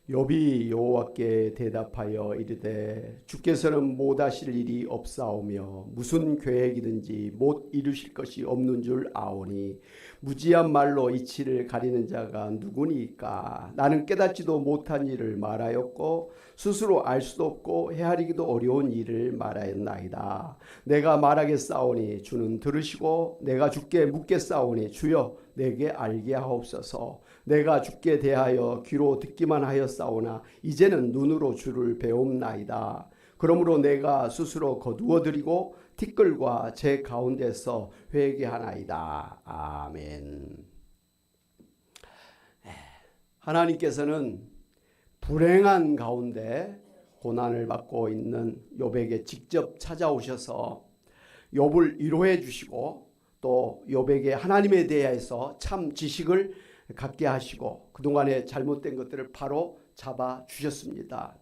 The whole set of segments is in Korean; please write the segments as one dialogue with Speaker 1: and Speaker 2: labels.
Speaker 1: 욥이 여호와께 대답하여 이르되 주께서는 못하실 일이 없사오며 무슨 계획이든지 못 이루실 것이 없는 줄 아오니 무지한 말로 이치를 가리는 자가 누구니까. 나는 깨닫지도 못한 일을 말하였고 스스로 알 수도 없고 헤아리기도 어려운 일을 말하였나이다. 내가 말하겠사오니 주는 들으시고 내가 주께 묻겠사오니 주여 내게 알게 하옵소서. 내가 주께 대하여 귀로 듣기만 하였사오나 이제는 눈으로 주를 배움나이다. 그러므로 내가 스스로 거두어드리고 티끌과 제 가운데서 회개하나이다. 아멘. 하나님께서는 불행한 가운데 고난을 받고 있는 욥에게 직접 찾아오셔서 욥을 위로해 주시고 또 욥에게 하나님에 대해서 참 지식을 갖게 하시고 그동안에 잘못된 것들을 바로 잡아 주셨습니다.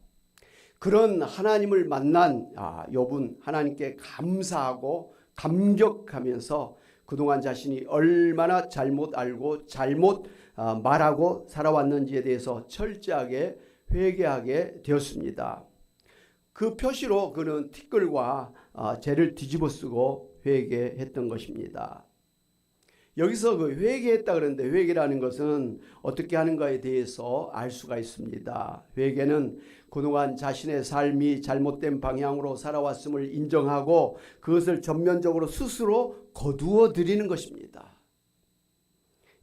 Speaker 1: 그런 하나님을 만난 욥은 하나님께 감사하고 감격하면서 그동안 자신이 얼마나 잘못 알고 잘못 말하고 살아왔는지에 대해서 철저하게 회개하게 되었습니다. 그 표시로 그는 티끌과 죄를 뒤집어 쓰고 회개했던 것입니다. 여기서 그 회개했다 그러는데 회개라는 것은 어떻게 하는가에 대해서 알 수가 있습니다. 회개는 그동안 자신의 삶이 잘못된 방향으로 살아왔음을 인정하고 그것을 전면적으로 스스로 거두어 드리는 것입니다.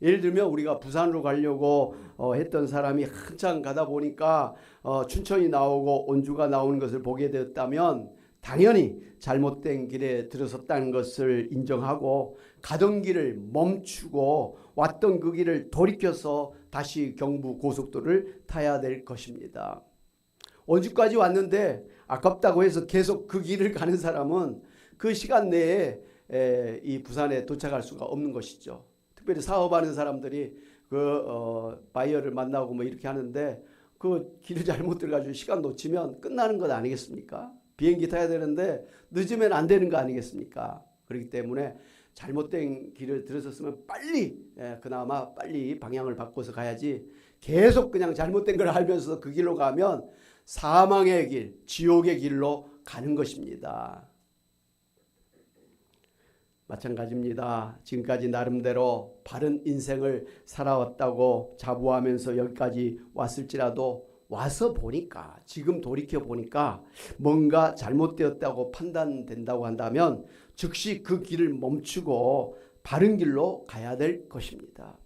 Speaker 1: 예를 들면 우리가 부산으로 가려고 했던 사람이 한참 가다 보니까 춘천이 나오고 온주가 나오는 것을 보게 되었다면 당연히 잘못된 길에 들어섰다는 것을 인정하고 가던 길을 멈추고 왔던 그 길을 돌이켜서 다시 경부 고속도로를 타야 될 것입니다. 원주까지 왔는데 아깝다고 해서 계속 그 길을 가는 사람은 그 시간 내에 이 부산에 도착할 수가 없는 것이죠. 특별히 사업하는 사람들이 바이어를 만나고 뭐 이렇게 하는데 그 길을 잘못 들어가지고 시간 놓치면 끝나는 것 아니겠습니까? 비행기 타야 되는데 늦으면 안 되는 거 아니겠습니까? 그렇기 때문에 잘못된 길을 들어섰으면 빨리 그나마 빨리 방향을 바꿔서 가야지 계속 그냥 잘못된 걸 알면서 그 길로 가면 사망의 길, 지옥의 길로 가는 것입니다. 마찬가지입니다. 지금까지 나름대로 바른 인생을 살아왔다고 자부하면서 여기까지 왔을지라도 와서 보니까 지금 돌이켜 보니까 뭔가 잘못되었다고 판단된다고 한다면 즉시 그 길을 멈추고 바른 길로 가야 될 것입니다.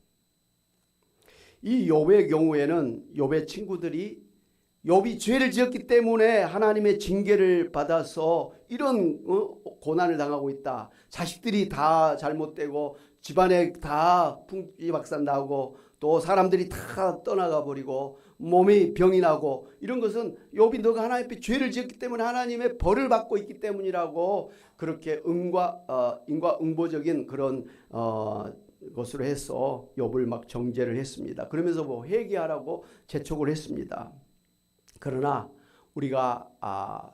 Speaker 1: 이 욥의 경우에는 욥의 친구들이 욥이 죄를 지었기 때문에 하나님의 징계를 받아서 이런 고난을 당하고 있다. 자식들이 다 잘못되고 집안에 다 풍지박산 나고 또 사람들이 다 떠나가 버리고 몸이 병이 나고 이런 것은 욥이 너가 하나님 앞에 죄를 지었기 때문에 하나님의 벌을 받고 있기 때문이라고 그렇게 인과응보적인 그런 것으로 해서 욥을 막 정죄를 했습니다. 그러면서 뭐 회개하라고 재촉을 했습니다. 그러나 우리가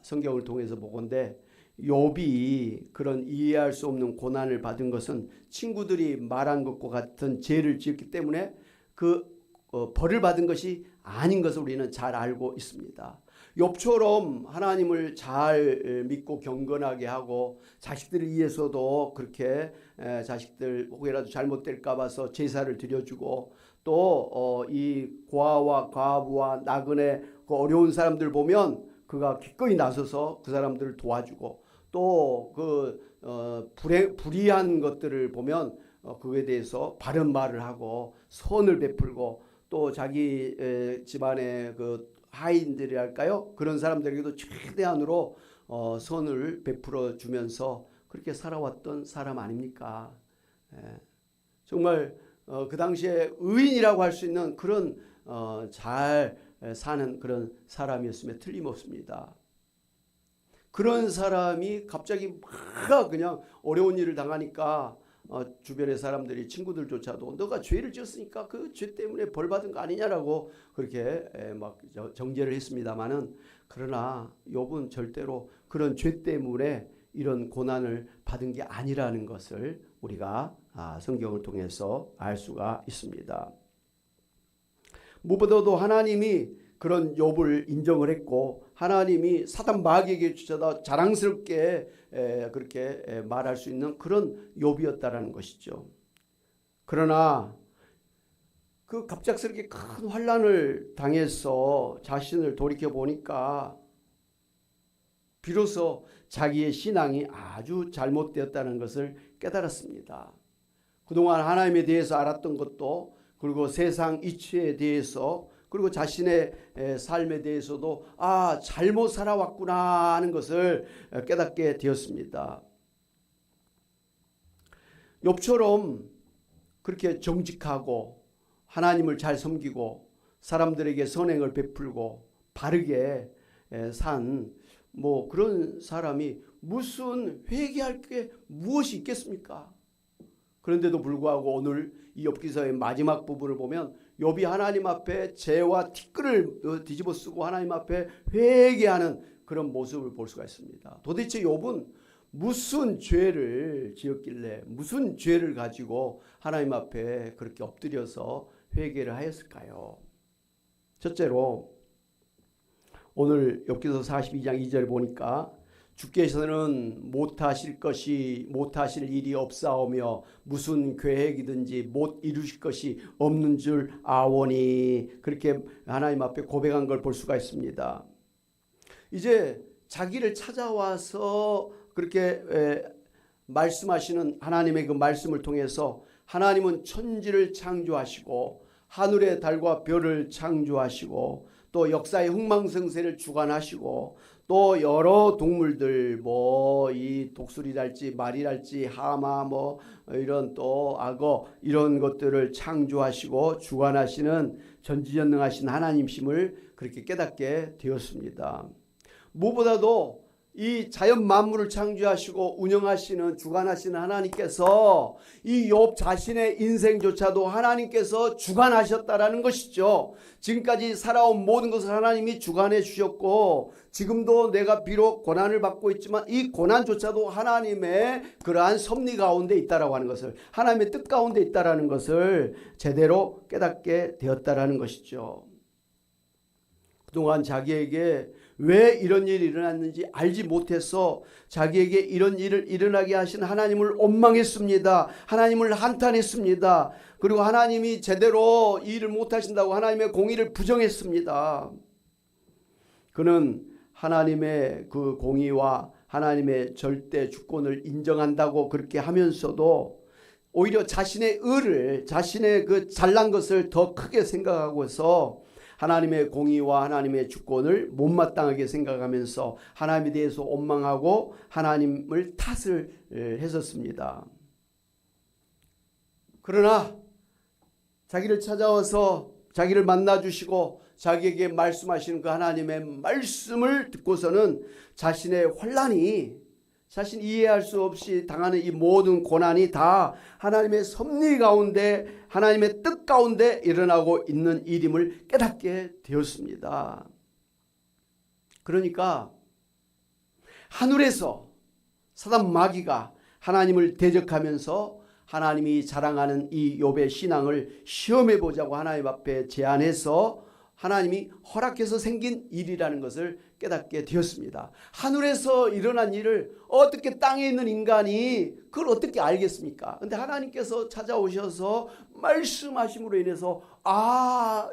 Speaker 1: 성경을 통해서 보건대 욥이 그런 이해할 수 없는 고난을 받은 것은 친구들이 말한 것과 같은 죄를 지었기 때문에 그 벌을 받은 것이 아닌 것을 우리는 잘 알고 있습니다. 욥처럼 하나님을 잘 믿고 경건하게 하고 자식들을 위해서도 그렇게 자식들 혹여라도 잘못될까 봐서 제사를 드려주고 또 이 고아와 과부와 나그네 그 어려운 사람들 보면 그가 기꺼이 나서서 그 사람들을 도와주고 또 불의한 것들을 보면 그에 대해서 바른 말을 하고 선을 베풀고 또 자기 집안의 그 하인들이랄까요? 그런 사람들에게도 최대한으로 선을 베풀어 주면서 그렇게 살아왔던 사람 아닙니까? 정말 그 당시에 의인이라고 할 수 있는 그런 잘 사는 그런 사람이었음에 틀림없습니다. 그런 사람이 갑자기 막 그냥 어려운 일을 당하니까 주변의 사람들이 친구들조차도 너가 죄를 지었으니까 그 죄 때문에 벌 받은 거 아니냐라고 그렇게 막 정죄를 했습니다만은 그러나 욥은 절대로 그런 죄 때문에 이런 고난을 받은 게 아니라는 것을 우리가 성경을 통해서 알 수가 있습니다. 무엇보다도 하나님이 그런 욥을 인정을 했고 하나님이 사단 마귀에게 주셔다 자랑스럽게 그렇게 말할 수 있는 그런 욥이었다라는 것이죠. 그러나 그 갑작스럽게 큰 환난을 당해서 자신을 돌이켜 보니까 비로소 자기의 신앙이 아주 잘못되었다는 것을 깨달았습니다. 그동안 하나님에 대해서 알았던 것도 그리고 세상 이치에 대해서 그리고 자신의 삶에 대해서도 잘못 살아왔구나 하는 것을 깨닫게 되었습니다. 욥처럼 그렇게 정직하고 하나님을 잘 섬기고 사람들에게 선행을 베풀고 바르게 산 그런 사람이 무슨 회개할 게 무엇이 있겠습니까? 그런데도 불구하고 오늘 이 욥기서의 마지막 부분을 보면 욥이 하나님 앞에 죄와 티끌을 뒤집어 쓰고 하나님 앞에 회개하는 그런 모습을 볼 수가 있습니다. 도대체 욥은 무슨 죄를 지었길래 무슨 죄를 가지고 하나님 앞에 그렇게 엎드려서 회개를 하였을까요? 첫째로 오늘 욥기서 42장 2절 보니까 주께서는 못하실 일이 없사오며 무슨 계획이든지 못 이루실 것이 없는 줄 아오니 그렇게 하나님 앞에 고백한 걸 볼 수가 있습니다. 이제 자기를 찾아와서 그렇게 말씀하시는 하나님의 그 말씀을 통해서 하나님은 천지를 창조하시고 하늘의 달과 별을 창조하시고 또 역사의 흥망성쇠를 주관하시고 또 여러 동물들 이 독수리랄지 말이랄지 하마 이런 또 악어 이런 것들을 창조하시고 주관하시는 전지전능하신 하나님심을 그렇게 깨닫게 되었습니다. 무엇보다도 이 자연 만물을 창조하시고 운영하시는 주관하시는 하나님께서 이 욥 자신의 인생조차도 하나님께서 주관하셨다라는 것이죠. 지금까지 살아온 모든 것을 하나님이 주관해 주셨고 지금도 내가 비록 고난을 받고 있지만 이 고난조차도 하나님의 그러한 섭리 가운데 있다라고 하는 것을 하나님의 뜻 가운데 있다라는 것을 제대로 깨닫게 되었다라는 것이죠. 그동안 자기에게 왜 이런 일이 일어났는지 알지 못해서 자기에게 이런 일을 일어나게 하신 하나님을 원망했습니다. 하나님을 한탄했습니다. 그리고 하나님이 제대로 이 일을 못하신다고 하나님의 공의를 부정했습니다. 그는 하나님의 그 공의와 하나님의 절대 주권을 인정한다고 그렇게 하면서도 오히려 자신의 의를 자신의 그 잘난 것을 더 크게 생각하고서 하나님의 공의와 하나님의 주권을 못마땅하게 생각하면서 하나님에 대해서 원망하고 하나님을 탓을 했었습니다. 그러나 자기를 찾아와서 자기를 만나주시고 자기에게 말씀하시는 그 하나님의 말씀을 듣고서는 자신의 환난이 자신 이해할 수 없이 당하는 이 모든 고난이 다 하나님의 섭리 가운데 하나님의 뜻 가운데 일어나고 있는 일임을 깨닫게 되었습니다. 그러니까 하늘에서 사단 마귀가 하나님을 대적하면서 하나님이 자랑하는 이 욥의 신앙을 시험해 보자고 하나님 앞에 제안해서 하나님이 허락해서 생긴 일이라는 것을 깨닫게 되었습니다. 하늘에서 일어난 일을 어떻게 땅에 있는 인간이 그걸 어떻게 알겠습니까? 근데 하나님께서 찾아오셔서 말씀하심으로 인해서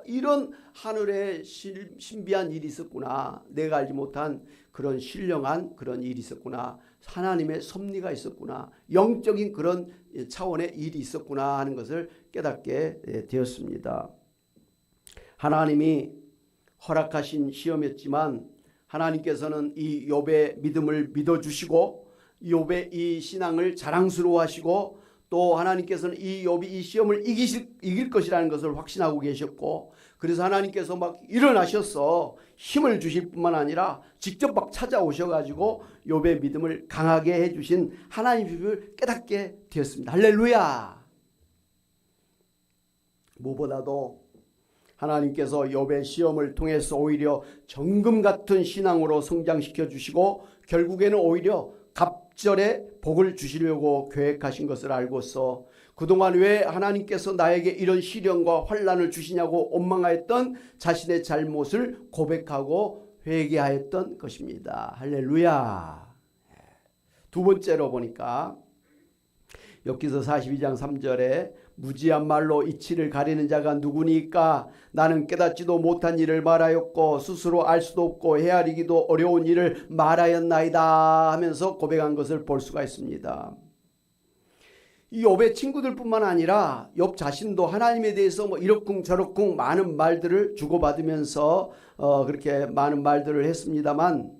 Speaker 1: 이런 하늘에 신비한 일이 있었구나. 내가 알지 못한 그런 신령한 그런 일이 있었구나. 하나님의 섭리가 있었구나. 영적인 그런 차원의 일이 있었구나 하는 것을 깨닫게 되었습니다. 하나님이 허락하신 시험이었지만 하나님께서는 이 욥의 믿음을 믿어주시고 욥의 이 신앙을 자랑스러워하시고 또 하나님께서는 이 욥이 이 시험을 이길 것이라는 것을 확신하고 계셨고 그래서 하나님께서 막 일어나셔서 힘을 주실 뿐만 아니라 직접 막 찾아오셔가지고 욥의 믿음을 강하게 해주신 하나님을 깨닫게 되었습니다. 할렐루야. 무엇보다도 하나님께서 욥의 시험을 통해서 오히려 정금 같은 신앙으로 성장시켜 주시고 결국에는 오히려 갑절의 복을 주시려고 계획하신 것을 알고서 그동안 왜 하나님께서 나에게 이런 시련과 환난을 주시냐고 원망하였던 자신의 잘못을 고백하고 회개하였던 것입니다. 할렐루야. 두 번째로 보니까 욥기서 42장 3절에 무지한 말로 이치를 가리는 자가 누구니까 나는 깨닫지도 못한 일을 말하였고 스스로 알 수도 없고 헤아리기도 어려운 일을 말하였나이다 하면서 고백한 것을 볼 수가 있습니다. 이 욥의 친구들뿐만 아니라 욥 자신도 하나님에 대해서 뭐 이러쿵 저러쿵 많은 말들을 주고받으면서 그렇게 많은 말들을 했습니다만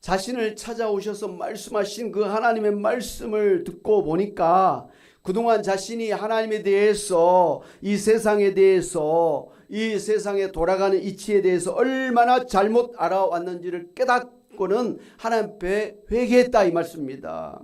Speaker 1: 자신을 찾아오셔서 말씀하신 그 하나님의 말씀을 듣고 보니까 그동안 자신이 하나님에 대해서 이 세상에 대해서 이 세상에 돌아가는 이치에 대해서 얼마나 잘못 알아왔는지를 깨닫고는 하나님 앞에 회개했다 이 말씀입니다.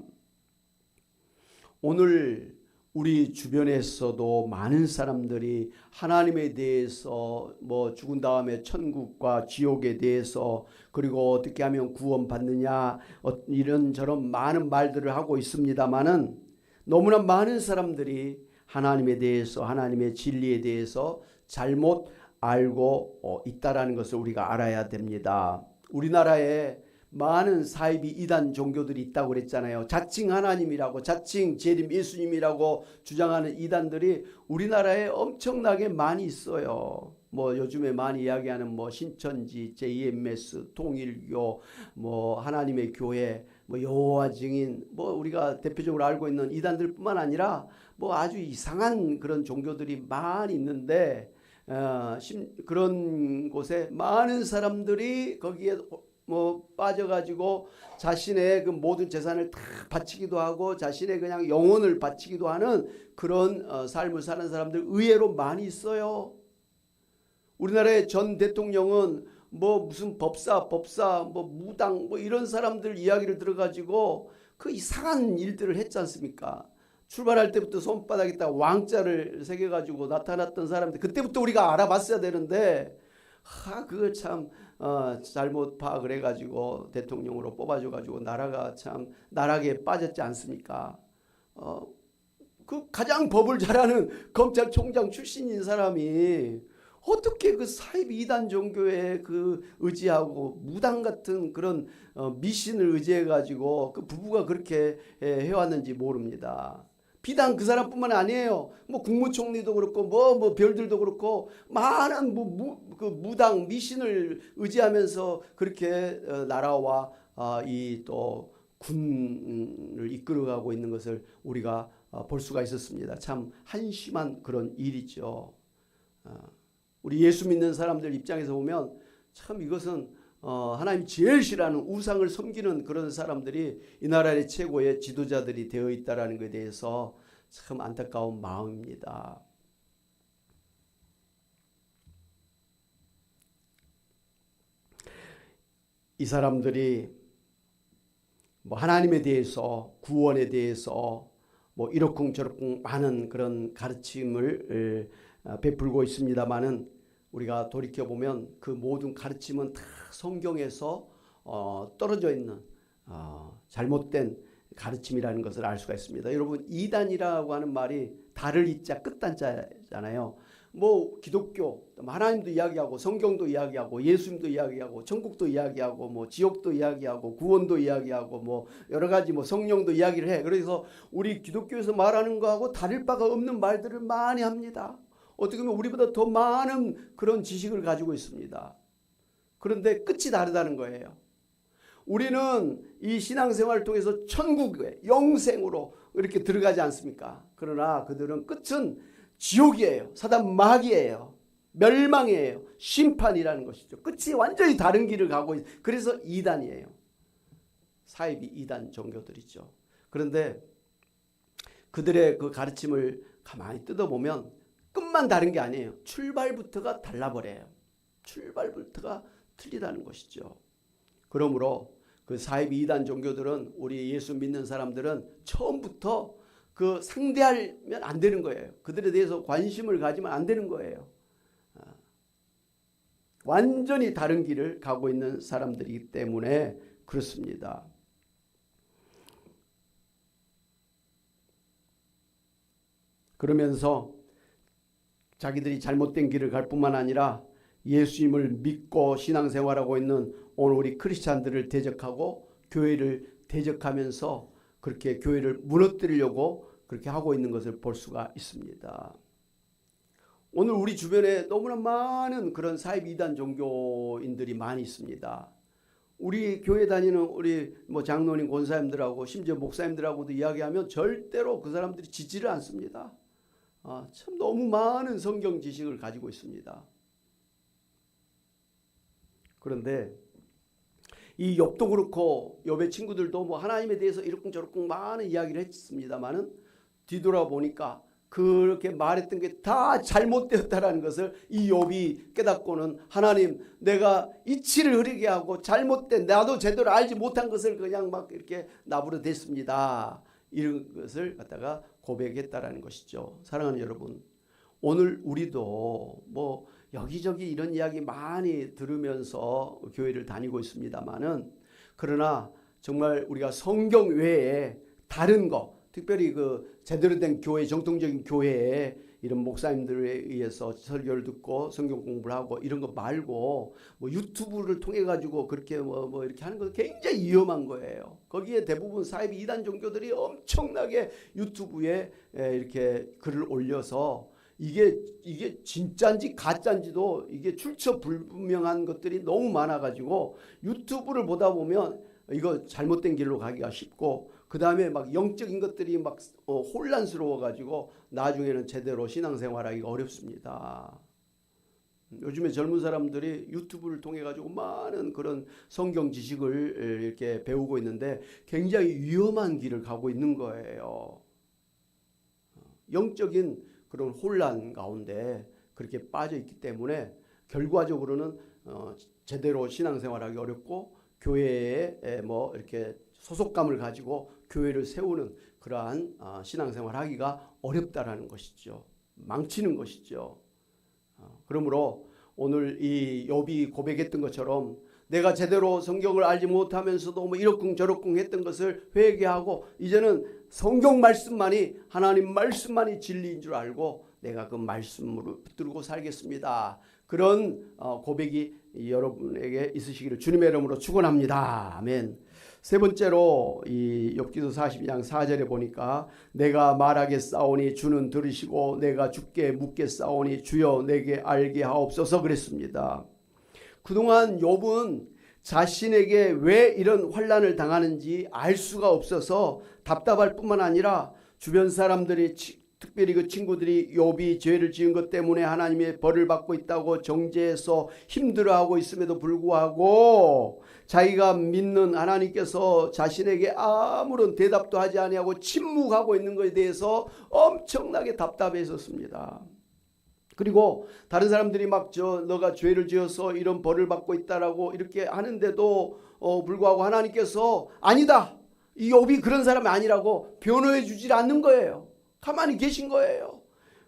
Speaker 1: 오늘 우리 주변에서도 많은 사람들이 하나님에 대해서 뭐 죽은 다음에 천국과 지옥에 대해서 그리고 어떻게 하면 구원받느냐 이런저런 많은 말들을 하고 있습니다마는 너무나 많은 사람들이 하나님에 대해서 하나님의 진리에 대해서 잘못 알고 있다라는 것을 우리가 알아야 됩니다. 우리나라에 많은 사이비 이단 종교들이 있다고 그랬잖아요. 자칭 하나님이라고 자칭 재림 예수님이라고 주장하는 이단들이 우리나라에 엄청나게 많이 있어요. 뭐 요즘에 많이 이야기하는 뭐 신천지, JMS, 통일교, 뭐 하나님의 교회, 뭐 여호와 증인, 뭐 우리가 대표적으로 알고 있는 이단들뿐만 아니라 뭐 아주 이상한 그런 종교들이 많이 있는데 그런 곳에 많은 사람들이 거기에 뭐 빠져가지고 자신의 그 모든 재산을 다 바치기도 하고 자신의 그냥 영혼을 바치기도 하는 그런 삶을 사는 사람들 의외로 많이 있어요. 우리나라의 전 대통령은 뭐 무슨 법사 뭐 무당 뭐 이런 사람들 이야기를 들어가지고 그 이상한 일들을 했지 않습니까? 출발할 때부터 손바닥에다 왕자를 새겨가지고 나타났던 사람들 그때부터 우리가 알아봤어야 되는데 그거 참 잘못 파악을 해가지고 대통령으로 뽑아줘가지고 나라가 참 나락에 빠졌지 않습니까? 그 가장 법을 잘하는 검찰총장 출신인 사람이 어떻게 그 사이비 이단 종교에 그 의지하고 무당 같은 그런 미신을 의지해가지고 그 부부가 그렇게 해왔는지 모릅니다. 비단 그 사람뿐만 아니에요. 뭐 국무총리도 그렇고 뭐 별들도 그렇고 많은 그 무당 미신을 의지하면서 그렇게 나라와 이 또 군을 이끌어가고 있는 것을 우리가 볼 수가 있었습니다. 참 한심한 그런 일이죠. 우리 예수 믿는 사람들 입장에서 보면 참 이것은 하나님 제일 싫어하는 우상을 섬기는 그런 사람들이 이 나라의 최고의 지도자들이 되어 있다는 것에 대해서 참 안타까운 마음입니다. 이 사람들이 뭐 하나님에 대해서 구원에 대해서 뭐 이러쿵 저러쿵 많은 그런 가르침을 베풀고 있습니다만은 우리가 돌이켜보면 그 모든 가르침은 다 성경에서 떨어져 있는 잘못된 가르침이라는 것을 알 수가 있습니다. 여러분 이단이라고 하는 말이 달을 이자 끝단자잖아요. 뭐 기독교 하나님도 이야기하고 성경도 이야기하고 예수님도 이야기하고 천국도 이야기하고 뭐 지옥도 이야기하고 구원도 이야기하고 뭐 여러 가지 뭐 성령도 이야기를 해. 그래서 우리 기독교에서 말하는 거하고 다를 바가 없는 말들을 많이 합니다. 어떻게 보면 우리보다 더 많은 그런 지식을 가지고 있습니다. 그런데 끝이 다르다는 거예요. 우리는 이 신앙생활을 통해서 천국에 영생으로 이렇게 들어가지 않습니까? 그러나 그들은 끝은 지옥이에요. 사단 마귀예요. 멸망이에요. 심판이라는 것이죠. 끝이 완전히 다른 길을 가고 있어요. 그래서 이단이에요. 사이비 이단 종교들이죠. 그런데 그들의 그 가르침을 가만히 뜯어보면 끝만 다른 게 아니에요. 출발부터가 달라버려요. 출발부터가 틀리다는 것이죠. 그러므로 그 사이비 이단 종교들은 우리 예수 믿는 사람들은 처음부터 그 상대하면 안 되는 거예요. 그들에 대해서 관심을 가지면 안 되는 거예요. 완전히 다른 길을 가고 있는 사람들이기 때문에 그렇습니다. 그러면서 자기들이 잘못된 길을 갈 뿐만 아니라 예수님을 믿고 신앙생활하고 있는 오늘 우리 크리스찬들을 대적하고 교회를 대적하면서 그렇게 교회를 무너뜨리려고 그렇게 하고 있는 것을 볼 수가 있습니다. 오늘 우리 주변에 너무나 많은 그런 사입 이단 종교인들이 많이 있습니다. 우리 교회 다니는 우리 장로님, 권사님들하고 심지어 목사님들하고도 이야기하면 절대로 그 사람들이 지지를 않습니다. 참 너무 많은 성경 지식을 가지고 있습니다. 그런데 이 욥도 그렇고 욥의 친구들도 하나님에 대해서 이렇쿵저렇쿵 많은 이야기를 했습니다만은 뒤돌아보니까 그렇게 말했던 게 다 잘못되었다라는 것을 이 욥이 깨닫고는 하나님, 내가 이치를 흐리게 하고 잘못된, 나도 제대로 알지 못한 것을 그냥 막 이렇게 나부려 댔습니다. 이런 것을 갖다가 고백했다라는 것이죠. 사랑하는 여러분, 오늘 우리도 여기저기 이런 이야기 많이 들으면서 교회를 다니고 있습니다만은, 그러나 정말 우리가 성경 외에 다른 거, 특별히 그 제대로 된 교회, 정통적인 교회에 이런 목사님들에 의해서 설교를 듣고 성경 공부를 하고 이런 거 말고 유튜브를 통해 가지고 그렇게 이렇게 하는 건 굉장히 위험한 거예요. 거기에 대부분 사이비 이단 종교들이 엄청나게 유튜브에 이렇게 글을 올려서 이게 진짜인지 가짜인지도 이게 출처 불분명한 것들이 너무 많아가지고 유튜브를 보다 보면 이거 잘못된 길로 가기가 쉽고, 그 다음에 막 영적인 것들이 막 혼란스러워가지고 나중에는 제대로 신앙생활하기가 어렵습니다. 요즘에 젊은 사람들이 유튜브를 통해 가지고 많은 그런 성경 지식을 이렇게 배우고 있는데 굉장히 위험한 길을 가고 있는 거예요. 영적인 그런 혼란 가운데 그렇게 빠져 있기 때문에 결과적으로는 제대로 신앙생활하기 어렵고, 교회에 이렇게 소속감을 가지고 교회를 세우는 그러한 신앙생활하기가 어렵다라는 것이죠. 망치는 것이죠. 그러므로 오늘 이 욥이 고백했던 것처럼 내가 제대로 성경을 알지 못하면서도 이러쿵저러쿵 했던 것을 회개하고 이제는 성경 말씀만이, 하나님 말씀만이 진리인 줄 알고 내가 그 말씀으로 붙들고 살겠습니다. 그런 고백이 여러분에게 있으시기를 주님의 이름으로 축원합니다. 아멘. 세 번째로 이 욥기서 42장 4절에 보니까 내가 말하겠사오니 주는 들으시고 내가 주께 묻겠사오니 주여 내게 알게 하옵소서 그랬습니다. 그동안 욥은 자신에게 왜 이런 환난을 당하는지 알 수가 없어서 답답할 뿐만 아니라 주변 사람들이, 특별히 그 친구들이 욥이 죄를 지은 것 때문에 하나님의 벌을 받고 있다고 정죄해서 힘들어하고 있음에도 불구하고 자기가 믿는 하나님께서 자신에게 아무런 대답도 하지 아니하고 침묵하고 있는 것에 대해서 엄청나게 답답했었습니다. 그리고 다른 사람들이 너가 죄를 지어서 이런 벌을 받고 있다라고 이렇게 하는데도 불구하고 하나님께서 아니다, 이 욥이 그런 사람이 아니라고 변호해 주질 않는 거예요. 가만히 계신 거예요.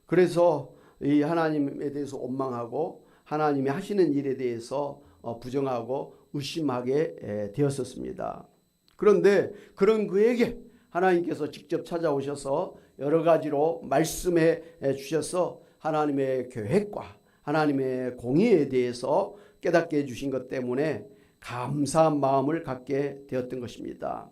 Speaker 1: 그래서 이 하나님에 대해서 원망하고 하나님이 하시는 일에 대해서 부정하고 의심하게 되었었습니다. 그런데 그런 그에게 하나님께서 직접 찾아오셔서 여러 가지로 말씀해 주셔서 하나님의 계획과 하나님의 공의에 대해서 깨닫게 해주신 것 때문에 감사한 마음을 갖게 되었던 것입니다.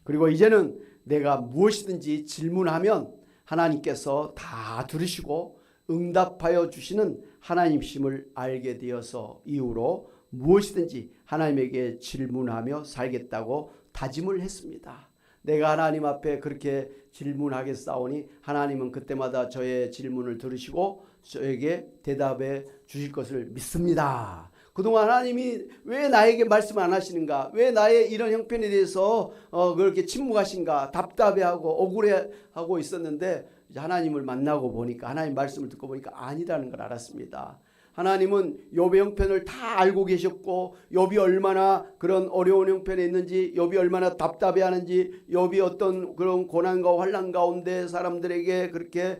Speaker 1: 그리고 이제는 내가 무엇이든지 질문하면 하나님께서 다 들으시고 응답하여 주시는 하나님심을 알게 되어서 이후로 무엇이든지 하나님에게 질문하며 살겠다고 다짐을 했습니다. 내가 하나님 앞에 그렇게 질문하겠사오니 하나님은 그때마다 저의 질문을 들으시고 저에게 대답해 주실 것을 믿습니다. 그동안 하나님이 왜 나에게 말씀 안 하시는가? 왜 나의 이런 형편에 대해서 그렇게 침묵하신가? 답답해하고 억울해하고 있었는데 하나님을 만나고 보니까, 하나님 말씀을 듣고 보니까 아니라는 걸 알았습니다. 하나님은 욥의 형편을 다 알고 계셨고 욥이 얼마나 그런 어려운 형편에 있는지, 욥이 얼마나 답답해하는지, 욥이 어떤 그런 고난과 환난 가운데 사람들에게 그렇게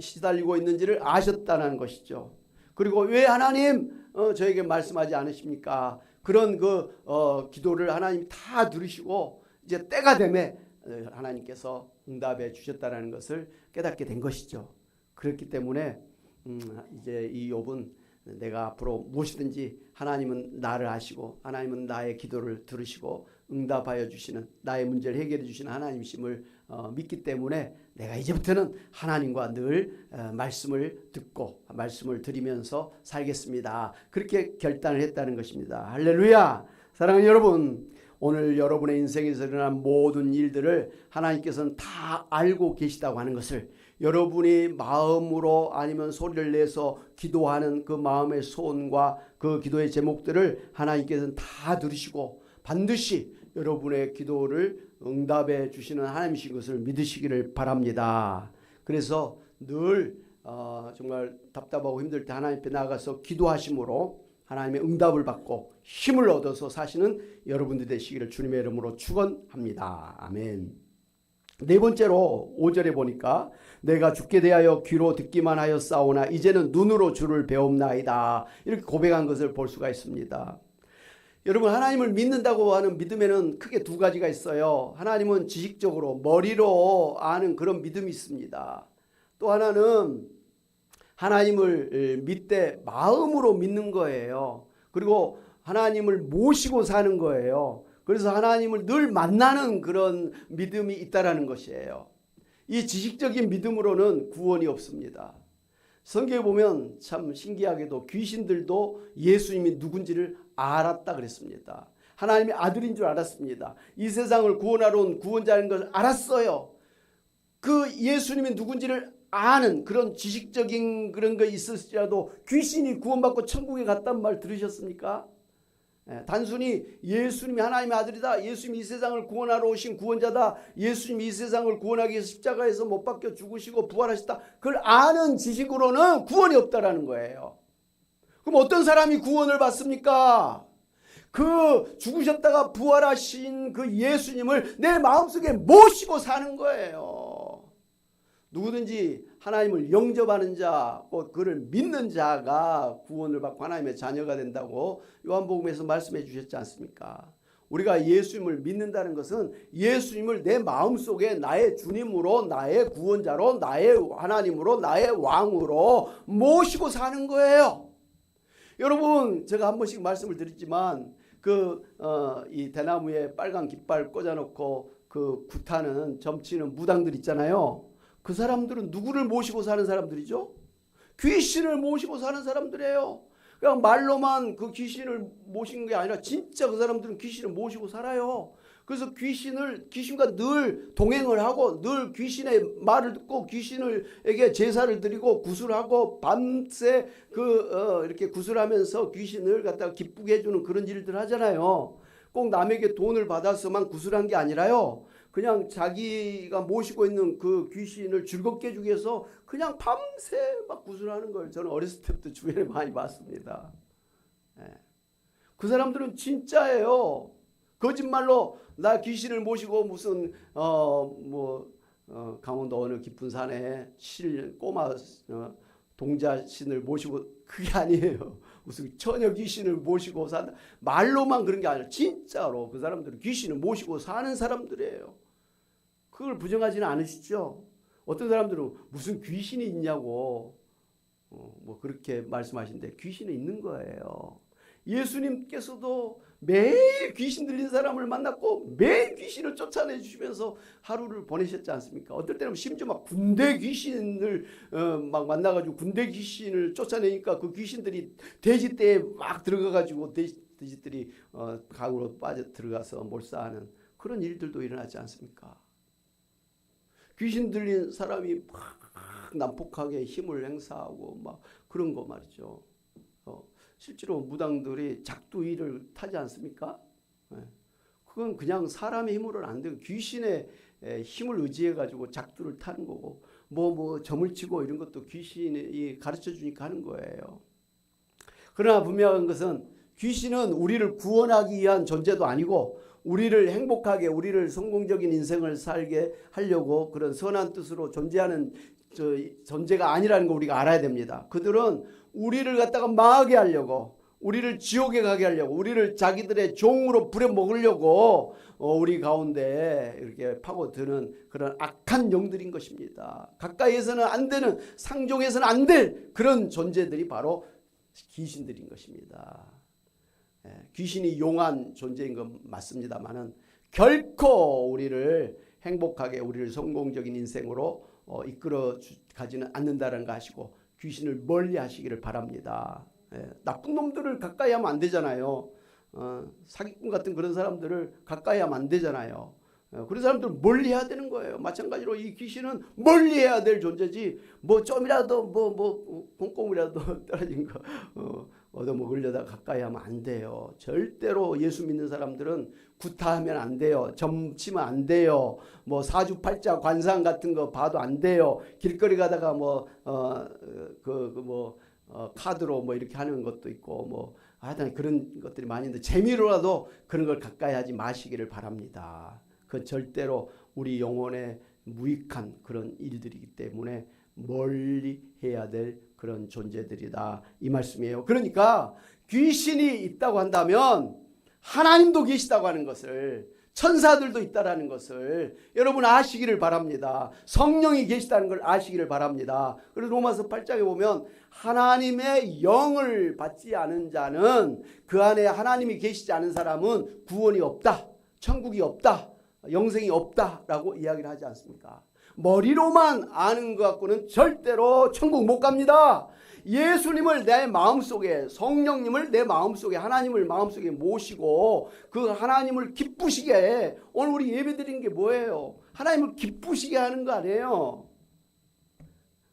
Speaker 1: 시달리고 있는지를 아셨다는 것이죠. 그리고 왜 하나님 저에게 말씀하지 않으십니까? 그런 기도를 하나님 다 들으시고 이제 때가 되매 하나님께서 응답해 주셨다는 것을 깨닫게 된 것이죠. 그렇기 때문에 이제 이 욥은 내가 앞으로 무엇이든지 하나님은 나를 아시고 하나님은 나의 기도를 들으시고 응답하여 주시는 나의 문제를 해결해 주시는 하나님이심을 믿기 때문에 내가 이제부터는 하나님과 늘 말씀을 듣고 말씀을 드리면서 살겠습니다. 그렇게 결단을 했다는 것입니다. 할렐루야. 사랑하는 여러분, 오늘 여러분의 인생에서 일어난 모든 일들을 하나님께서는 다 알고 계시다고 하는 것을 여러분이 마음으로 아니면 소리를 내서 기도하는 그 마음의 소원과 그 기도의 제목들을 하나님께서는 다 들으시고 반드시 여러분의 기도를 응답해 주시는 하나님이신 것을 믿으시기를 바랍니다. 그래서 늘 정말 답답하고 힘들 때 하나님 앞에 나가서 기도하심으로 하나님의 응답을 받고 힘을 얻어서 사시는 여러분들 되시기를 주님의 이름으로 축원합니다. 아멘. 네 번째로 5절에 보니까 내가 죽게 대하여 귀로 듣기만 하였사오나 이제는 눈으로 주를 배움나이다. 이렇게 고백한 것을 볼 수가 있습니다. 여러분, 하나님을 믿는다고 하는 믿음에는 크게 두 가지가 있어요. 하나님은 지식적으로 머리로 아는 그런 믿음이 있습니다. 또 하나는 하나님을 믿되 마음으로 믿는 거예요. 그리고 하나님을 모시고 사는 거예요. 그래서 하나님을 늘 만나는 그런 믿음이 있다라는 것이에요. 이 지식적인 믿음으로는 구원이 없습니다. 성경에 보면 참 신기하게도 귀신들도 예수님이 누군지를 알았다 그랬습니다. 하나님의 아들인 줄 알았습니다. 이 세상을 구원하러 온 구원자인 것을 알았어요. 그 예수님이 누군지를 아는 그런 지식적인 그런 거 있을지라도 귀신이 구원받고 천국에 갔단 말 들으셨습니까? 단순히 예수님이 하나님의 아들이다, 예수님이 이 세상을 구원하러 오신 구원자다, 예수님이 이 세상을 구원하기 위해서 십자가에서 못 박혀 죽으시고 부활하셨다, 그걸 아는 지식으로는 구원이 없다라는 거예요. 그럼 어떤 사람이 구원을 받습니까? 그 죽으셨다가 부활하신 그 예수님을 내 마음속에 모시고 사는 거예요. 누구든지 하나님을 영접하는 자, 곧 그를 믿는 자가 구원을 받고 하나님의 자녀가 된다고 요한복음에서 말씀해 주셨지 않습니까? 우리가 예수님을 믿는다는 것은 예수님을 내 마음속에 나의 주님으로, 나의 구원자로, 나의 하나님으로, 나의 왕으로 모시고 사는 거예요. 여러분, 제가 한 번씩 말씀을 드렸지만 이 대나무에 빨간 깃발 꽂아놓고 그 굿하는 점치는 무당들 있잖아요. 그 사람들은 누구를 모시고 사는 사람들이죠? 귀신을 모시고 사는 사람들이에요. 그냥 말로만 그 귀신을 모시는 게 아니라 진짜 그 사람들은 귀신을 모시고 살아요. 그래서 귀신과 늘 동행을 하고 늘 귀신의 말을 듣고 귀신에게 제사를 드리고 구슬하고 밤새 이렇게 구슬하면서 귀신을 갖다가 기쁘게 해주는 그런 일들 하잖아요. 꼭 남에게 돈을 받아서만 구슬한 게 아니라요. 그냥 자기가 모시고 있는 그 귀신을 즐겁게 해주기 위해서 그냥 밤새 막 구슬하는 걸 저는 어렸을 때부터 주변에 많이 봤습니다. 그 사람들은 진짜예요. 거짓말로 나 귀신을 모시고 무슨 강원도 어느 깊은 산에 꼬마 동자신을 모시고, 그게 아니에요. 무슨 처녀 귀신을 모시고 산다. 말로만 그런 게 아니라 진짜로 그 사람들은 귀신을 모시고 사는 사람들이에요. 그걸 부정하지는 않으시죠? 어떤 사람들은 무슨 귀신이 있냐고 그렇게 말씀하시는데 귀신이 있는 거예요. 예수님께서도 매일 귀신 들린 사람을 만났고 매일 귀신을 쫓아내 주시면서 하루를 보내셨지 않습니까? 어떨 때는 심지어 막 군대 귀신을 막 만나가지고 군대 귀신을 쫓아내니까 그 귀신들이 돼지떼에 막 들어가가지고 돼지들이 강으로 빠져 들어가서 몰사하는 그런 일들도 일어나지 않습니까? 귀신 들린 사람이 막 난폭하게 힘을 행사하고 막 그런 거 말이죠. 실제로 무당들이 작두이를 타지 않습니까? 그건 그냥 사람의 힘으로는 안 되고 귀신의 힘을 의지해 가지고 작두를 타는 거고 점을 치고 이런 것도 귀신이 가르쳐 주니까 하는 거예요. 그러나 분명한 것은 귀신은 우리를 구원하기 위한 존재도 아니고 우리를 행복하게, 우리를 성공적인 인생을 살게 하려고 그런 선한 뜻으로 존재하는 존재가 아니라는 거 우리가 알아야 됩니다. 그들은 우리를 갖다가 망하게 하려고, 우리를 지옥에 가게 하려고, 우리를 자기들의 종으로 부려먹으려고 우리 가운데 이렇게 파고드는 그런 악한 영들인 것입니다. 가까이에서는 안 되는, 상종해서는 안 될 그런 존재들이 바로 귀신들인 것입니다. 귀신이 용한 존재인 건 맞습니다만은 결코 우리를 행복하게, 우리를 성공적인 인생으로 이끌어 가지는 않는다는 거 하시고 귀신을 멀리 하시기를 바랍니다. 나쁜 놈들을 가까이 하면 안 되잖아요. 사기꾼 같은 그런 사람들을 가까이 하면 안 되잖아요. 그런 사람들 멀리 해야 되는 거예요. 마찬가지로 이 귀신은 멀리 해야 될 존재지, 뭐 좀이라도 콩콩이라도 떨어진 거 얻어먹으려다 가까이 하면 안 돼요. 절대로 예수 믿는 사람들은 구타하면 안 돼요. 점치면 안 돼요. 뭐 사주팔자 관상 같은 거 봐도 안 돼요. 길거리 가다가 카드로 뭐 이렇게 하는 것도 있고 뭐 하여튼 그런 것들이 많이 있는데 재미로라도 그런 걸 가까이 하지 마시기를 바랍니다. 그 절대로 우리 영혼에 무익한 그런 일들이기 때문에 멀리 해야 될 그런 존재들이다, 이 말씀이에요. 그러니까 귀신이 있다고 한다면 하나님도 계시다고 하는 것을, 천사들도 있다라는 것을 여러분 아시기를 바랍니다. 성령이 계시다는 걸 아시기를 바랍니다. 그래서 로마서 8장에 보면 하나님의 영을 받지 않은 자는, 그 안에 하나님이 계시지 않은 사람은 구원이 없다, 천국이 없다, 영생이 없다라고 이야기를 하지 않습니까? 머리로만 아는 것 갖고는 절대로 천국 못 갑니다. 예수님을 내 마음속에, 성령님을 내 마음속에, 하나님을 마음속에 모시고 그 하나님을 기쁘시게, 오늘 우리 예배드린 게 뭐예요? 하나님을 기쁘시게 하는 거 아니에요?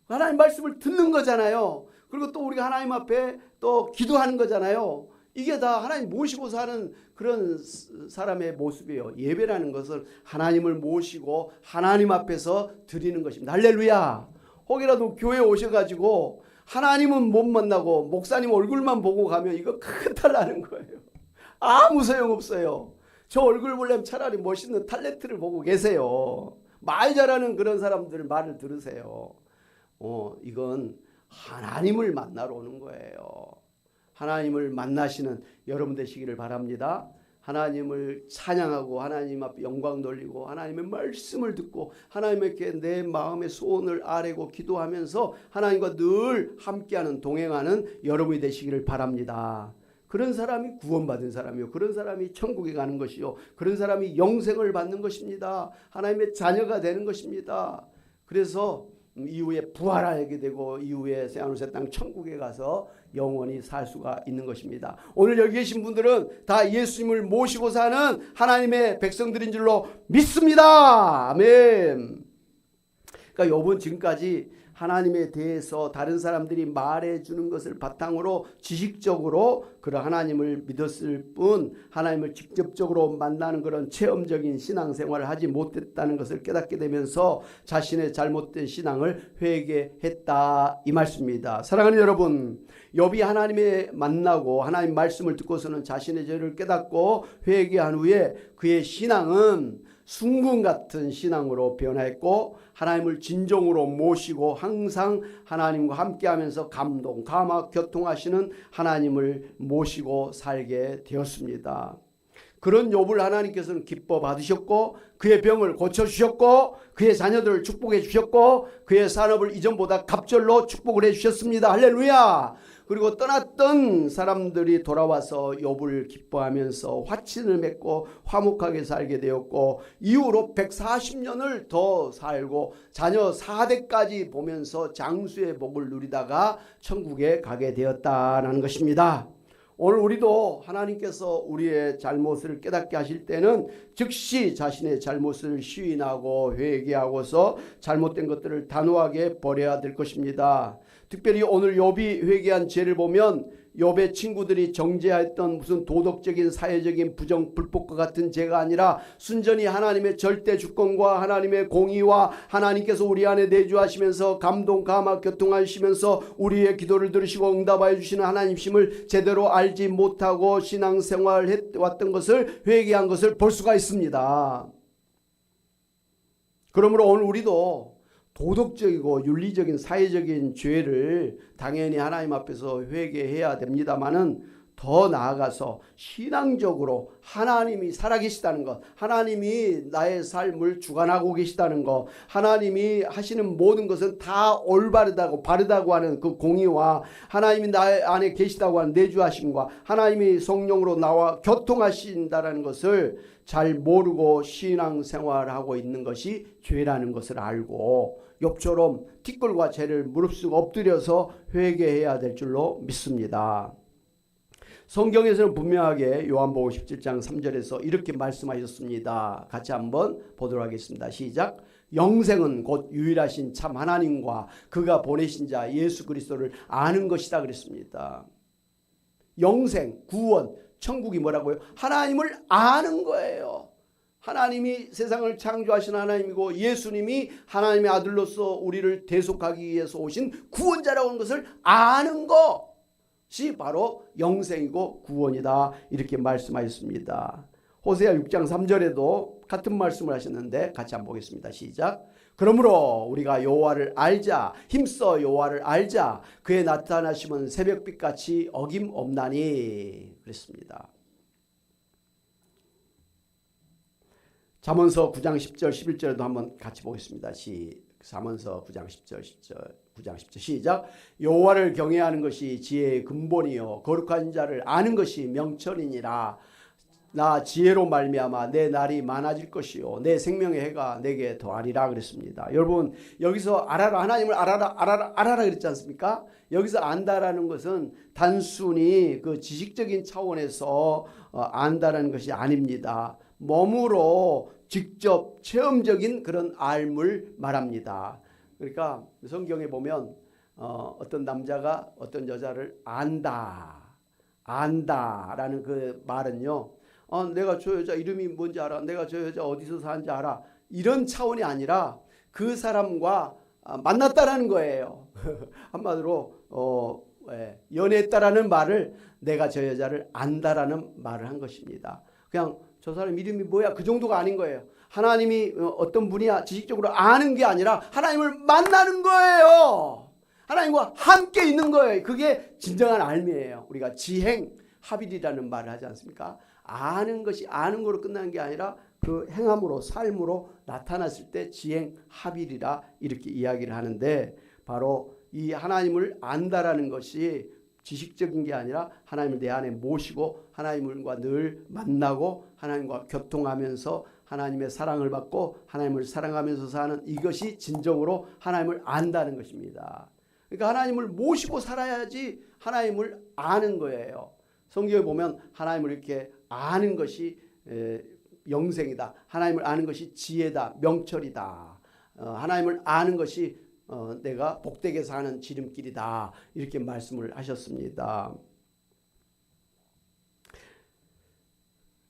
Speaker 1: 하나님 말씀을 듣는 거잖아요. 그리고 또 우리가 하나님 앞에 또 기도하는 거잖아요. 이게 다 하나님 모시고 사는 그런 사람의 모습이에요. 예배라는 것은 하나님을 모시고 하나님 앞에서 드리는 것입니다. 할렐루야. 혹이라도 교회에 오셔가지고 하나님은 못 만나고 목사님 얼굴만 보고 가면 이거 큰 탈 나는 거예요. 아무 소용없어요. 저 얼굴 보려면 차라리 멋있는 탤런트를 보고 계세요. 말 잘하는 그런 사람들 말을 들으세요. 이건 하나님을 만나러 오는 거예요. 하나님을 만나시는 여러분 되시기를 바랍니다. 하나님을 찬양하고 하나님 앞에 영광 돌리고 하나님의 말씀을 듣고 하나님께 내 마음의 소원을 아뢰고 기도하면서 하나님과 늘 함께하는, 동행하는 여러분이 되시기를 바랍니다. 그런 사람이 구원받은 사람이요, 그런 사람이 천국에 가는 것이요, 그런 사람이 영생을 받는 것입니다. 하나님의 자녀가 되는 것입니다. 그래서 이후에 부활하게 되고 이후에 새하늘 땅 천국에 가서 영원히 살 수가 있는 것입니다. 오늘 여기 계신 분들은 다 예수님을 모시고 사는 하나님의 백성들인 줄로 믿습니다. 아멘. 그러니까 여러분 지금까지 하나님에 대해서 다른 사람들이 말해주는 것을 바탕으로 지식적으로 그런 하나님을 믿었을 뿐 하나님을 직접적으로 만나는 그런 체험적인 신앙생활을 하지 못했다는 것을 깨닫게 되면서 자신의 잘못된 신앙을 회개했다, 이 말씀입니다. 사랑하는 여러분, 욥이 하나님에 만나고 하나님 말씀을 듣고서는 자신의 죄를 깨닫고 회개한 후에 그의 신앙은 순금 같은 신앙으로 변화했고 하나님을 진정으로 모시고 항상 하나님과 함께하면서 감동, 감화, 교통하시는 하나님을 모시고 살게 되었습니다. 그런 욥을 하나님께서는 기뻐 받으셨고 그의 병을 고쳐주셨고 그의 자녀들을 축복해 주셨고 그의 산업을 이전보다 갑절로 축복을 해주셨습니다. 할렐루야. 그리고 떠났던 사람들이 돌아와서 욥을 기뻐하면서 화친을 맺고 화목하게 살게 되었고 이후로 140년을 더 살고 자녀 4대까지 보면서 장수의 복을 누리다가 천국에 가게 되었다는 것입니다. 오늘 우리도 하나님께서 우리의 잘못을 깨닫게 하실 때는 즉시 자신의 잘못을 시인하고 회개하고서 잘못된 것들을 단호하게 버려야 될 것입니다. 특별히 오늘 욥이 회개한 죄를 보면 욥의 친구들이 정죄했던 무슨 도덕적인 사회적인 부정 불법과 같은 죄가 아니라 순전히 하나님의 절대 주권과 하나님의 공의와 하나님께서 우리 안에 내주하시면서 감동 감화 교통하시면서 우리의 기도를 들으시고 응답하여 주시는 하나님심을 제대로 알지 못하고 신앙생활을 해왔던 것을 회개한 것을 볼 수가 있습니다. 그러므로 오늘 우리도 도덕적이고 윤리적인 사회적인 죄를 당연히 하나님 앞에서 회개해야 됩니다마는 더 나아가서 신앙적으로 하나님이 살아계시다는 것, 하나님이 나의 삶을 주관하고 계시다는 것, 하나님이 하시는 모든 것은 다 올바르다고 바르다고 하는 그 공의와 하나님이 나의 안에 계시다고 하는 내주하심과 하나님이 성령으로 나와 교통하신다는 것을 잘 모르고 신앙생활하고 있는 것이 죄라는 것을 알고 욥처럼 티끌과 죄를 무릅쓰고 엎드려서 회개해야 될 줄로 믿습니다. 성경에서는 분명하게 요한복음 17장 3절에서 이렇게 말씀하셨습니다. 같이 한번 보도록 하겠습니다. 시작. 영생은 곧 유일하신 참 하나님과 그가 보내신 자 예수 그리스도를 아는 것이다 그랬습니다. 영생, 구원, 천국이 뭐라고요? 하나님을 아는 거예요. 하나님이 세상을 창조하신 하나님이고 예수님이 하나님의 아들로서 우리를 대속하기 위해서 오신 구원자라고 하는 것을 아는 것이 바로 영생이고 구원이다 이렇게 말씀하셨습니다. 호세아 6장 3절에도 같은 말씀을 하셨는데 같이 한번 보겠습니다. 시작. 그러므로 우리가 여호와를 알자, 힘써 여호와를 알자. 그의 나타나심은 새벽빛같이 어김없나니 그랬습니다. 잠언서 9장 10절 11절에도 한번 같이 보겠습니다. 잠언서 9장 10절 9장 10절 시작. 여호와를 경외하는 것이 지혜의 근본이요 거룩한 자를 아는 것이 명철이니라. 나 지혜로 말미암아 내 날이 많아질 것이요 내 생명의 해가 내게 더하리라 그랬습니다. 여러분 여기서 알아라, 하나님을 알아라 그랬지 않습니까? 여기서 안다라는 것은 단순히 그 지식적인 차원에서 안다라는 것이 아닙니다. 몸으로 직접 체험적인 그런 알물 말합니다. 그러니까 성경에 보면 어떤 남자가 어떤 여자를 안다라는 그 말은요, 내가 저 여자 이름이 뭔지 알아, 내가 저 여자 어디서 사는지 알아, 이런 차원이 아니라 그 사람과 만났다라는 거예요. 한마디로 연애했다라는 말을 내가 저 여자를 안다라는 말을 한 것입니다. 그냥 저 사람 이름이 뭐야 그 정도가 아닌 거예요. 하나님이 어떤 분이야 지식적으로 아는 게 아니라 하나님을 만나는 거예요. 하나님과 함께 있는 거예요. 그게 진정한 알미예요. 우리가 지행 합일이라는 말을 하지 않습니까? 아는 것이 아는 거로 끝나는 게 아니라 그 행함으로 삶으로 나타났을 때 지행 합일이라 이렇게 이야기를 하는데, 바로 이 하나님을 안다라는 것이 지식적인 게 아니라 하나님을 내 안에 모시고 하나님과 늘 만나고 하나님과 교통하면서 하나님의 사랑을 받고 하나님을 사랑하면서 사는, 이것이 진정으로 하나님을 안다는 것입니다. 그러니까 하나님을 모시고 살아야지 하나님을 아는 거예요. 성경에 보면 하나님을 이렇게 아는 것이 영생이다. 하나님을 아는 것이 지혜다. 명철이다. 하나님을 아는 것이 내가 복되게 사는 지름길이다. 이렇게 말씀을 하셨습니다.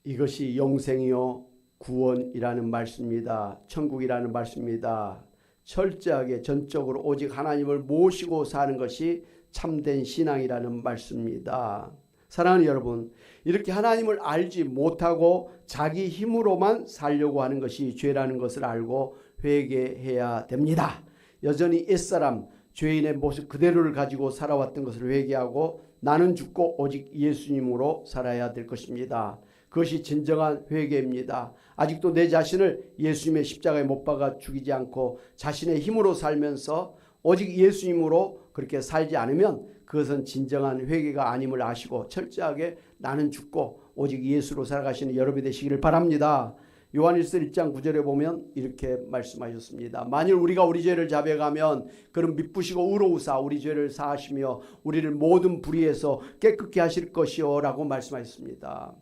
Speaker 1: 이것이 영생이요 구원이라는 말씀입니다. 천국이라는 말씀입니다. 철저하게 전적으로 오직 하나님을 모시고 사는 것이 참된 신앙이라는 말씀입니다. 사랑하는 여러분, 이렇게 하나님을 알지 못하고 자기 힘으로만 살려고 하는 것이 죄라는 것을 알고 회개해야 됩니다. 여전히 옛사람 죄인의 모습 그대로를 가지고 살아왔던 것을 회개하고 나는 죽고 오직 예수님으로 살아야 될 것입니다. 그것이 진정한 회개입니다. 아직도 내 자신을 예수님의 십자가에 못 박아 죽이지 않고 자신의 힘으로 살면서 오직 예수님으로 그렇게 살지 않으면 그것은 진정한 회개가 아님을 아시고 철저하게 나는 죽고 오직 예수로 살아가시는 여러분이 되시기를 바랍니다. 요한일서 1장 9절에 보면 이렇게 말씀하셨습니다. 만일 우리가 우리 죄를 자백하면 그는 미쁘시고 의로우사 우리 죄를 사하시며 우리를 모든 불의에서 깨끗게 하실 것이요 라고 말씀하셨습니다.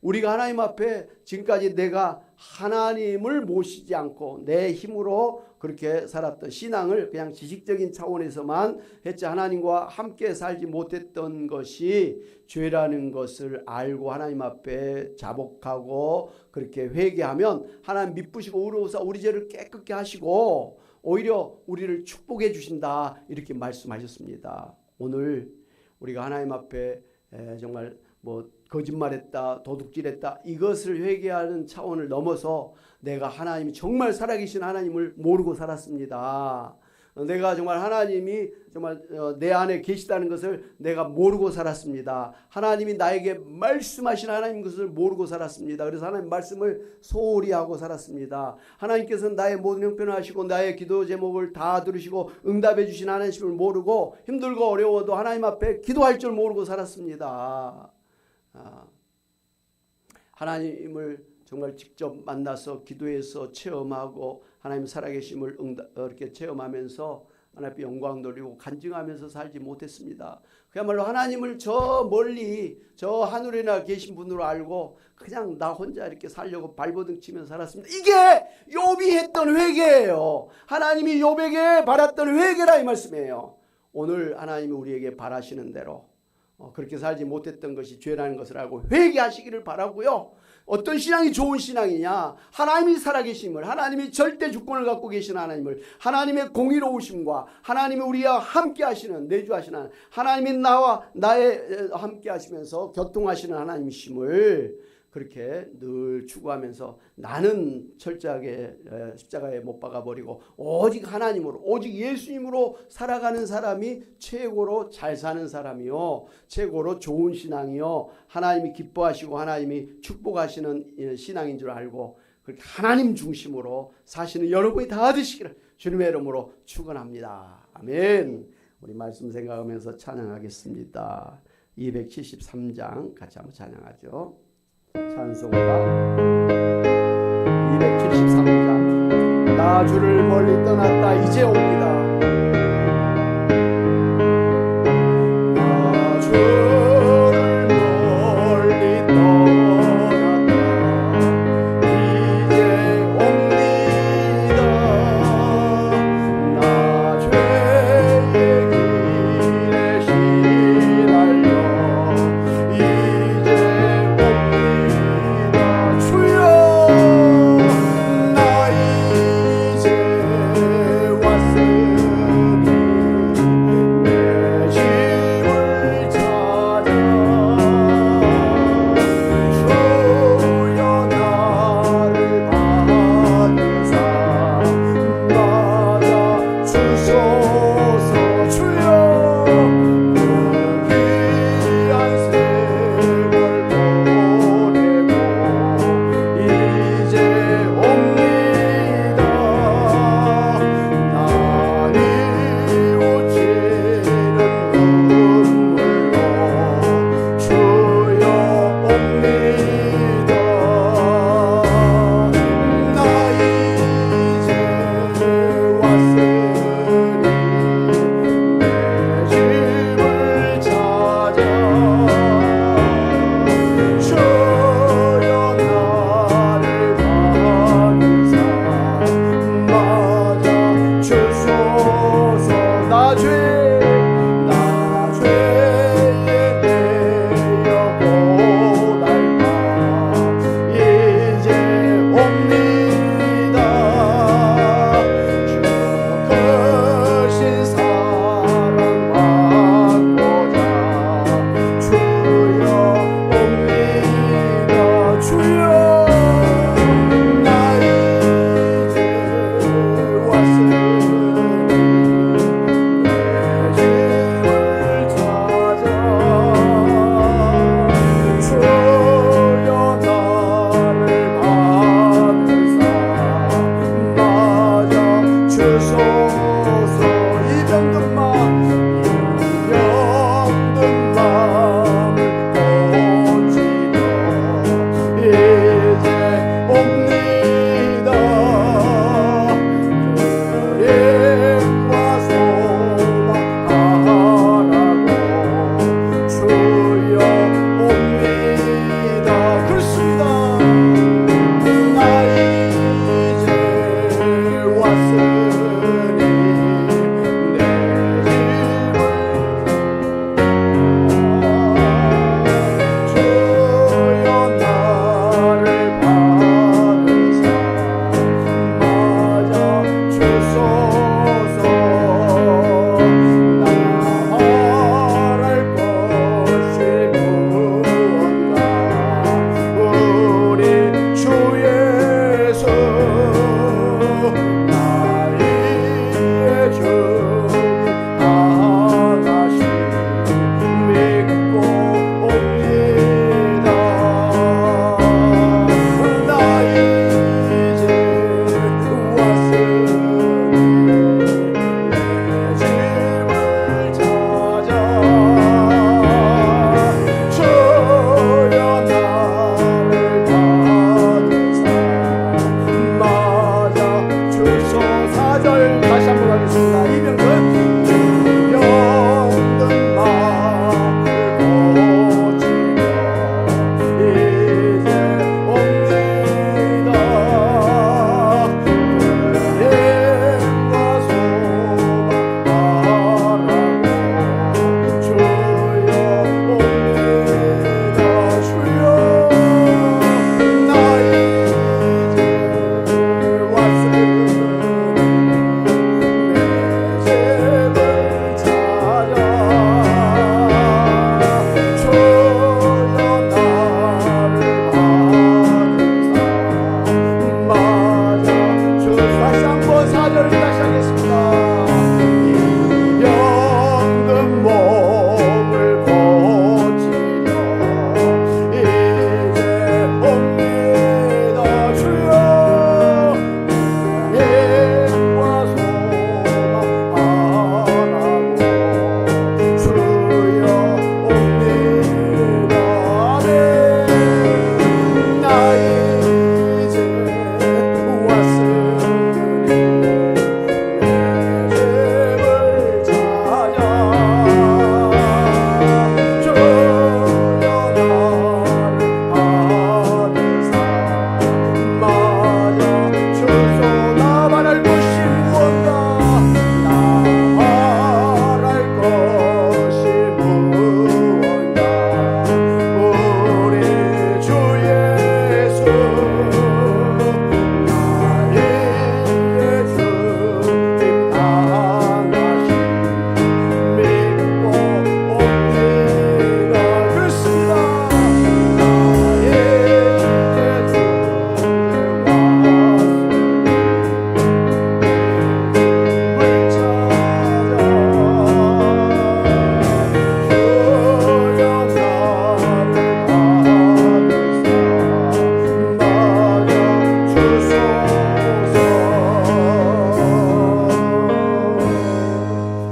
Speaker 1: 우리가 하나님 앞에 지금까지 내가 하나님을 모시지 않고 내 힘으로 그렇게 살았던 신앙을 그냥 지식적인 차원에서만 했지 하나님과 함께 살지 못했던 것이 죄라는 것을 알고 하나님 앞에 자복하고 그렇게 회개하면 하나님 미쁘시고 의로우사 우리 죄를 깨끗게 하시고 오히려 우리를 축복해 주신다 이렇게 말씀하셨습니다. 오늘 우리가 하나님 앞에 정말 거짓말했다, 도둑질했다, 이것을 회개하는 차원을 넘어서 내가 하나님이 정말 살아계신 하나님을 모르고 살았습니다. 내가 정말 하나님이 정말 내 안에 계시다는 것을 내가 모르고 살았습니다. 하나님이 나에게 말씀하신 하나님 것을 모르고 살았습니다. 그래서 하나님 말씀을 소홀히 하고 살았습니다. 하나님께서는 나의 모든 형편을 아시고 나의 기도 제목을 다 들으시고 응답해 주신 하나님을 모르고 힘들고 어려워도 하나님 앞에 기도할 줄 모르고 살았습니다. 하나님을 정말 직접 만나서 기도해서 체험하고 하나님 살아계심을 이렇게 체험하면서 하나님 앞에 영광 돌리고 간증하면서 살지 못했습니다. 그야말로 하나님을 저 멀리 저 하늘에나 계신 분으로 알고 그냥 나 혼자 이렇게 살려고 발버둥 치면서 살았습니다. 이게 욥이 했던 회개예요. 하나님이 욥에게 바랐던 회개라 이 말씀이에요. 오늘 하나님이 우리에게 바라시는 대로 그렇게 살지 못했던 것이 죄라는 것을 알고 회개하시기를 바라고요. 어떤 신앙이 좋은 신앙이냐? 하나님이 살아계심을, 하나님이 절대 주권을 갖고 계신 하나님을, 하나님의 공의로우심과 하나님이 우리와 함께 하시는, 내주하시는 하나님이 나와 나의 함께 하시면서 교통하시는 하나님이심을 그렇게 늘 추구하면서 나는 철저하게 십자가에 못 박아버리고 오직 하나님으로, 오직 예수님으로 살아가는 사람이 최고로 잘 사는 사람이요, 최고로 좋은 신앙이요, 하나님이 기뻐하시고 하나님이 축복하시는 신앙인 줄 알고 그렇게 하나님 중심으로 사시는 여러분이 다 되시기를 주님의 이름으로 축원합니다. 아멘. 우리 말씀 생각하면서 찬양하겠습니다. 273장 같이 한번 찬양하죠. 찬송가 273장. 나 주를 멀리 떠났다 이제 옵니다.